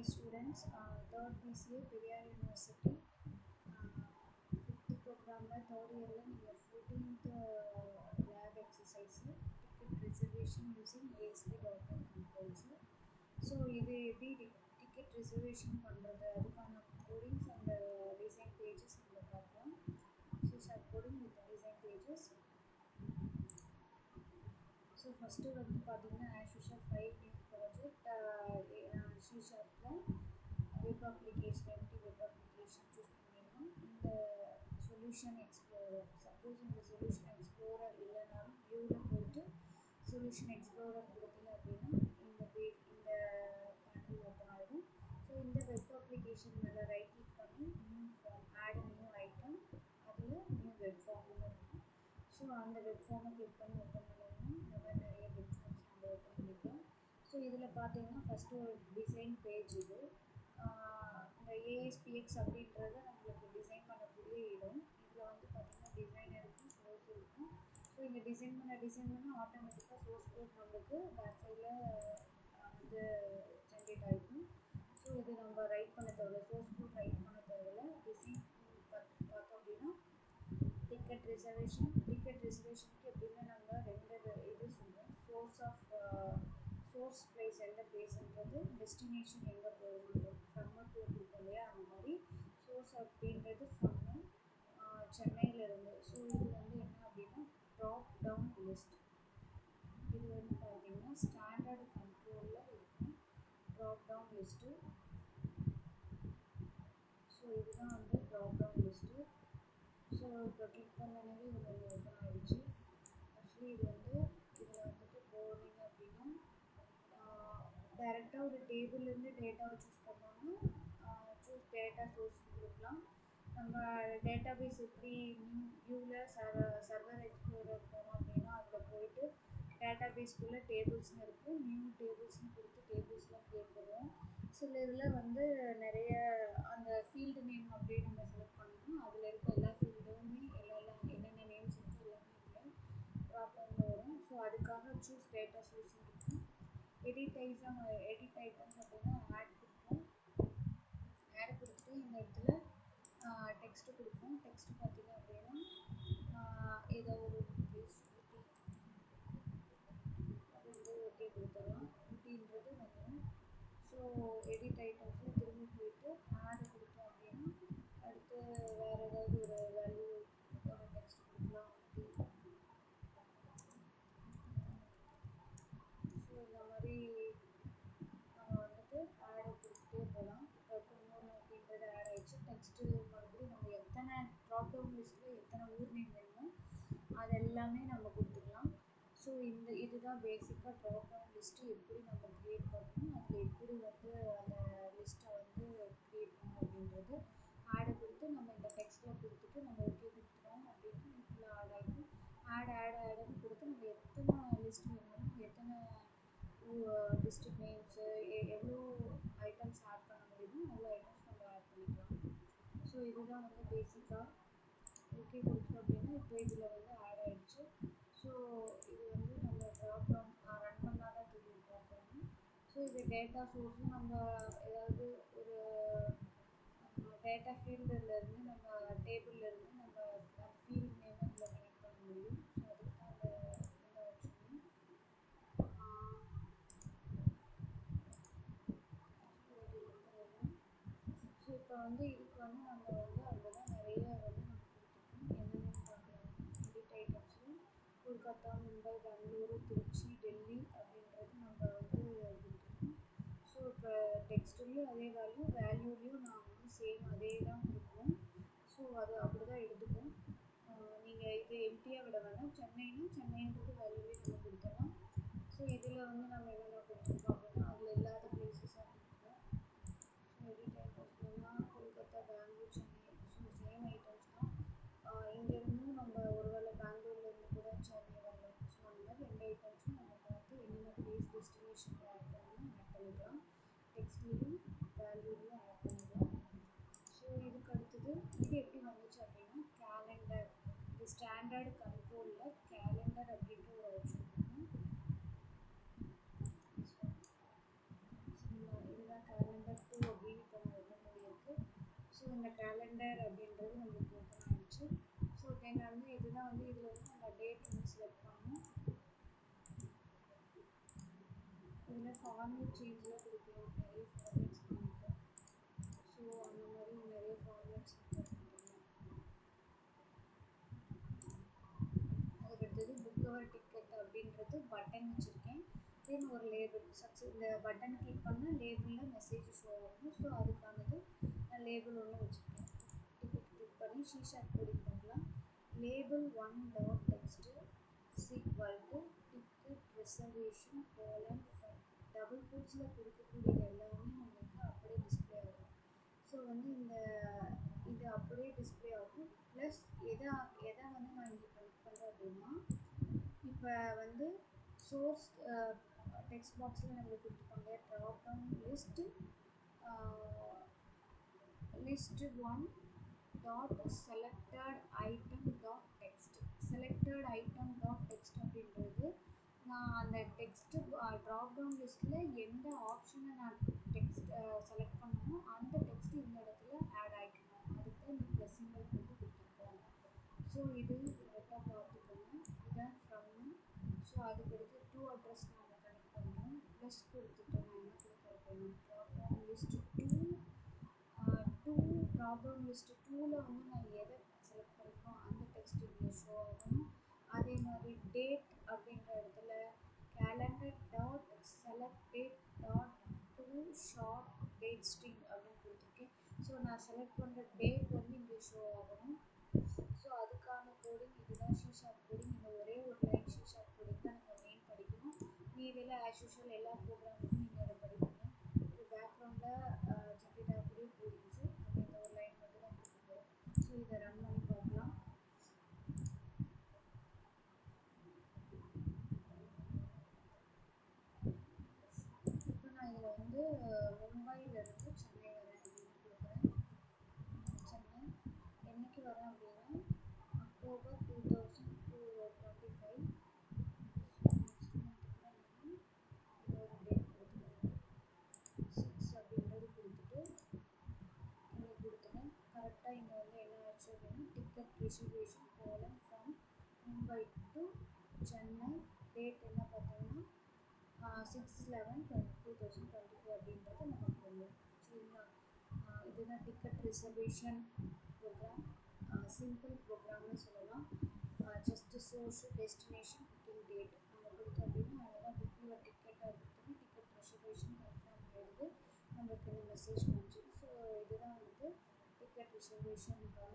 students, third BCA Periyar University, 5th program third year நீங்கள் 14th lab exercise ticket reservation using ASP.NET controls. So இது எப்படி ticket reservation பண்ணுறது அதுக்கான codings அந்த design pages நம்ம பார்ப்போம். So sir coding with design pages. So first வந்து பார்த்தீங்கன்னா as usual 5 new project C ஷார்ப்பில் வெப் அப்ளிகேஷன் எப்படி வெப் அப்ளிகேஷன் சூஸ் பண்ணிடணும். இந்த சொல்யூஷன் எக்ஸ்ப்ளோரர் சப்போஸ் இந்த சொல்யூஷன் எக்ஸ்ப்ளோரர் இல்லைனாலும் வியூவில் போயிட்டு சொல்யூஷன் எக்ஸ்ப்ளோரர் கொடுத்தீங்க அப்படின்னா இந்த பேஜ் இந்த பேனல் ஓப்பன் ஆகும். ஸோ இந்த வெப் அப்ளிகேஷன் மேலே ரைட் கிளிக் பண்ணி new form add new item அதில் நியூ வெப் ஃபார்ம்னு இருக்கும். ஸோ அந்த வெப் ஃபார்மை கிளிக் பண்ணி ஓப்பன் பண்ணோம்னா இந்த மாதிரி நிறைய வெப் ஃபார்ம்ஸ் நம்ம ஓப்பன் பண்ணிக்கலாம். ஸோ இதில் பார்த்தீங்கன்னா ஃபஸ்ட்டு ஒரு டிசைன் பேஜ் இது. இந்த ஏஎஸ்பிஎக்ஸ் அப்படின்றது நம்மளுக்கு டிசைன் பண்ணக்கூடிய இடம். இதில் வந்து பார்த்திங்கன்னா டிசைன் இருக்கும், சோர்ஸ் இருக்கும். ஸோ இங்கே டிசைன் பண்ண ஆட்டோமேட்டிக்காக சோர்ஸ் கோட் நம்மளுக்கு பேக் சைடில் வந்து ஜென்ரேட் ஆகிடும். ஸோ இது நம்ம ரைட் பண்ண தேவையில்ல, சோர்ஸ் கோட் ரைட் பண்ண தேவையில்ல. டிசைன் பார்த்தோம் அப்படின்னா டிக்கெட் ரிசர்வேஷனுக்கு எப்படின்னா நம்ம ரெண்டு இது சொல்லுவோம். சோர்ஸ் ப்ளேஸ் எந்த ப்ளேஸ்ன்றது, டெஸ்டினேஷன் எங்கே போகணும் ஃப்ரம்மு டூ கொடுப்போம் இல்லையா, அந்த மாதிரி சோர்ஸ் அப்படின்றது ஃப்ரம்மு சென்னையிலேருந்து. ஸோ இது வந்து என்ன அப்படின்னா ட்ராப் டவுன் லிஸ்ட். இது வந்து பார்த்தீங்கன்னா ஸ்டாண்டர்டு கண்ட்ரோலில் இருக்கும் ட்ராப் டவுன் லிஸ்ட்டு. ஸோ இதுதான் வந்து ட்ராப் டவுன் லிஸ்ட்டு. ஸோ இப்போ கிளிக் பண்ணவே இது வந்து ஓப்பன் ஆகிடுச்சு. ஆக்சுவலி இது வந்து இதில் வந்துட்டு போனீங்க அப்படின்னா டைரெக்டாக ஒரு டேபிள்லேருந்து டேட்டாவை சூஸ் பண்ணோன்னா சூஸ் டேட்டா சோர்ஸ் கொடுக்கலாம். நம்ம டேட்டா பேஸ் எப்படி வியூவில் சர்வர் எக்ஸ்ப்ளோரர் போனோம் அப்படின்னா அதில் போயிட்டு டேட்டா பேஸ்க்குள்ளே டேபிள்ஸ்னு இருக்கும், நியூ டேபிள்ஸ்னு கொடுத்து டேபிள்ஸ்லாம் க்ரியேட் பண்ணுவோம். சில இதில் வந்து நிறைய அந்த ஃபீல்டு நேம் அப்படியே நம்ம செலக்ட் பண்ணணும். அதில் இருக்க எல்லா ஃபீல்டுமே எல்லாம் என்னென்ன நேம்ஸ் இருக்குது எல்லாமே இதில் ட்ராப் டவுனில் வரும். ஸோ அதுக்காக சூஸ் டேட்டா சோர்ஸ் இருக்கும். எடிட் ஐட்டம்ஸ் அப்படின்னா ஆட் கொடுப்போம். ஆட் கொடுத்துட்டு இந்த இடத்துல டெக்ஸ்ட்டு கொடுப்போம். டெக்ஸ்ட்டு பார்த்திங்க அப்படின்னா ஏதோ ஒரு ப்ளேஸ் அது வந்து ஓகே கொடுத்துடலாம். ஊட்டின்றது வந்துடும். ஸோ எடிட் ஐட்டம்ஸில் திரும்பி போயிட்டு ஆட் கொடுத்தோம் அப்படின்னா அடுத்து வேறு ஏதாவது ஒரு வேல்யூ ஒரு டெக்ஸ்ட் கொடுக்கலாம் ஊட்டி. ஸோ இந்த மாதிரி நம்ம வந்துட்டு ஆடை கொடுத்துட்டே போகலாம். இப்போ குன்னூர் அப்படின்றது ஆட் ஆகிடுச்சு. டெக்ஸ்ட்டு மறுபடியும் நம்ம எத்தனை ட்ராப் டவுன் லிஸ்ட்டில் எத்தனை ஊர் நேம் வேணுமோ அது எல்லாமே நம்ம கொடுத்துக்கலாம். ஸோ இதுதான் பேசிக்காக ட்ராப் டவுன் லிஸ்ட்டு எப்படி நம்ம க்ரியேட் பண்ணணும், அதில் எப்படி வந்து அந்த லிஸ்ட்டை வந்து க்ரியேட் பண்ணணும் அப்படின்றது. ஆடை கொடுத்து நம்ம இந்த டெக்ஸ்ட்டில் கொடுத்துட்டு நம்ம ஓகே கொடுத்துட்டோம் அப்படின்னா ஃபுல்லாக ஆட் ஆகிடும். ஆடுன்னு கொடுத்து நம்ம எத்தனை லிஸ்ட் வேணும், எத்தனை டிஸ்ட்ரிக்ட் நேம்ஸு எவ்வளோ ஐட்டம்ஸ் ஆட் பண்ண முடியுமோ அவ்வளோ ஐட்டம்ஸ் நம்ம ஆட் பண்ணிக்கலாம். ஸோ இதுதான் வந்து பேசிக்காக. ஓகே கொடுத்தோம் அப்படின்னா இப்போ இதில் வந்து ஆட் ஆகிடுச்சு. ஸோ இது வந்து நம்ம ட்ராப் டவுன் ரன் பண்ணால் தான் தெரியும் ட்ராப் டவுன். ஸோ இது டேட்டா சோர்ஸும் நம்ம ஏதாவது ஒரு டேட்டா ஃபீல்டுலேருந்து நம்ம டேபிள்லேருந்து நம்ம அந்த ஃபீல்டு நேம் அதில் கனெக்ட் பண்ண முடியும். ஸோ அதுக்கு தான் அந்த ஆப்ஷன். ஸோ இப்போ வந்து இதுக்கு வந்து நம்ம வந்து அவ்வளோதான் நிறைய வந்து நம்ம கொடுத்துருக்கோம். என்னென்னு பார்க்கலாம். எடிட் ஐட்டம்ஸில் கொல்கத்தா, மும்பை, பெங்களூரு, திருச்சி, டெல்லி அப்படின்றது நம்ம வந்து கொடுத்துருக்கோம். ஸோ இப்போ டெக்ஸ்ட்லேயும் அதே வேல்யூலேயும் நான் வந்து சேம் அதே தான் கொடுப்போம். ஸோ அது அப்படி தான் எடுத்துப்போம். நீங்கள் இது எம்டியாக விட வேணாம். சென்னைன்றது வேல்யூவே நம்ம கொடுத்துடலாம். ஸோ இதில் வந்து நம்ம என்னென்ன கொடுத்துருக்கோம் அப்படின்னா அதில் இல்லாத பிளேசஸாக கொடுத்துருக்கோம். ஸோ எடிட் ஐட்டம்ஸ்லாம் Kolkata, Bangalore, Chennai. So same items தான். இங்கேருந்தும் நம்ம ஒருவேளை பெங்களூர்லேருந்து கூட சென்னை வரலாம். ஸோ அந்த மாதிரி ரெண்டு ஐட்டம்ஸும் நம்ம பார்த்து என்னென்ன பிளேஸ் டெஸ்டினேஷனில் ஆட் பண்ணணும் ஆட் பண்ணிக்கலாம். டெக்ஸ்ட்லேயும் வேல்யூலையும் ஆட் பண்ணிக்கலாம். ஸோ இதுக்கு அடுத்தது இது எப்படி வந்துச்சு அப்படின்னா கேலண்டர். இது ஸ்டாண்டர்டு கண்ட்ரோலில் கேலண்டர் அப்படின்ற ஒரு ஆப்ஷன் இருக்கும். இதுதான் கேலண்டர் 2 ஃபார்மேட் சேஞ்செலாம் கொடுக்கலாம், நிறைய ஃபார்மேட்ஸ் பண்ணியிருக்கோம். ஸோ அந்த மாதிரி நிறைய ஃபார்மேட்ஸ் பண்ணிக்கலாம். அதுக்கடுத்தது புக் கவர் டிக்கெட் அப்படின்றது பட்டன் வச்சுருக்கேன். தென் ஒரு லேபிள் இந்த பட்டன் கிளிக் பண்ணால் லேபிளில் மெசேஜ் ஷோ ஆகும். ஸோ அதுக்கானது நான் லேபிள் ஒன்று வச்சுருக்கேன். டிக்கெட் கிளிக் பண்ணி ஷீஷாட் கோடிங் பண்ணலாம். Label one dot text equal to ticket reservation colon five double கோட்ஸில் கொடுக்கக்கூடியது எல்லாமே நம்மளுக்கு அப்படியே டிஸ்பிளே ஆகும். ஸோ வந்து இது அப்படியே டிஸ்பிளே ஆகும். ப்ளஸ் எதை எதை வந்து நான் இங்கே கனெக்ட் பண்ணுறேன் அப்படின்னா, இப்போ வந்து சோர்ஸ் டெக்ஸ்ட் பாக்ஸில் நம்மளுக்கு கொடுத்துருப்பாங்க drop down list one dot selected item dot text. Selected item dot text அப்படின்றது நான் அந்த டெக்ஸ்ட்டு ட்ராப் டவுன் லிஸ்ட்டில் எந்த ஆப்ஷனை நான் டெக்ஸ்ட் செலக்ட் பண்ணணுமோ அந்த டெக்ஸ்ட் இந்த இடத்துல ஆட் ஆகிக்கணும். அதுக்கு தான் இந்த ப்ளஸ் சிம்பிள் போட்டு கொடுத்துருக்கோம். ஸோ இது கரெக்டாக பார்த்துக்கோங்க. இதான் ஃப்ரம். ஸோ அதுக்கடுத்து டூ அட்ரஸ் நம்ம கனெக்ட் பண்ணுறோம். ப்ளஸ் கொடுத்துட்டோம். நான் என்ன கொடுக்குறேன் அப்படின்னா drop down list two drop down list டூவில் வந்து நான் எதை செலக்ட் பண்ணிக்கோ அந்த டெக்ஸ்ட் இங்கே ஷோ ஆகும். அதே மாதிரி டேட் அப்படின்ற இடத்துல calendar dot select date dot to short date string அப்படின்னு கொடுத்துருக்கேன். ஸோ நான் செலக்ட் பண்ணுற டேட் வந்து இங்கே ஷோ ஆகணும். ஸோ அதுக்கான கோடிங் இதுதான் ஷீஷார்ட் கோடிங். இந்த ஒரே ஒரு லைன் ஷீஷார்ட் கோடிங் தான் நம்ம மெயின் படிக்கணும். மீதியில் ஆஸ் யூஷுவல் எல்லா ப்ரோக்ராமுக்கும் நீங்கள் அதை படிப்பீங்க. இது பேக்ரவுண்டில் ஜென்ரேட் ஆகக்கூடிய கோடிங்ஸு. நம்ம இந்த ஒரு லைன் மட்டும் தான் கொடுக்க போகிறோம். ஸோ இதை ரன் பண்ணி பார்க்கலாம். இப்போ நான் இதில் வந்து மும்பையிலேருந்து சென்னை வரேன் அப்படின்னு கொடுக்குறேன். சென்னை என்றைக்கு வரேன் அப்படின்னா October 2025. நெக்ஸ்ட் மந்த்துக்கு வந்து இன்னொரு டேட் கொடுத்துருக்கேன் 6 அப்படின்றது கொடுத்துட்டு இங்கே கொடுத்துட்டேன். கரெக்டாக இங்கே வந்து என்ன ஆச்சு அப்படின்னா ticket reservation colon from Mumbai to Chennai. Date என்ன பார்த்தீங்கன்னா 6/11/2025 அப்படின்றது நமக்கு வரும். சரிங்களா? இதுதான் டிக்கெட் ரிசர்வேஷன் ப்ரோக்ராம். சிம்பிள் ப்ரோக்ராம்னு சொல்லலாம். Just source destination booking date நம்ம கொடுத்தோம் அப்படின்னா அவ்வளோதான். புக் யுவர் டிக்கெட் அப்படின்னு டிக்கெட் ரிசர்வேஷன் கன்ஃபார்ம் ஆகிடுது. நம்மளுக்கு இந்த மெசேஜ் வந்துச்சு. ஸோ இதுதான் வந்து டிக்கெட் ரிசர்வேஷனுக்கான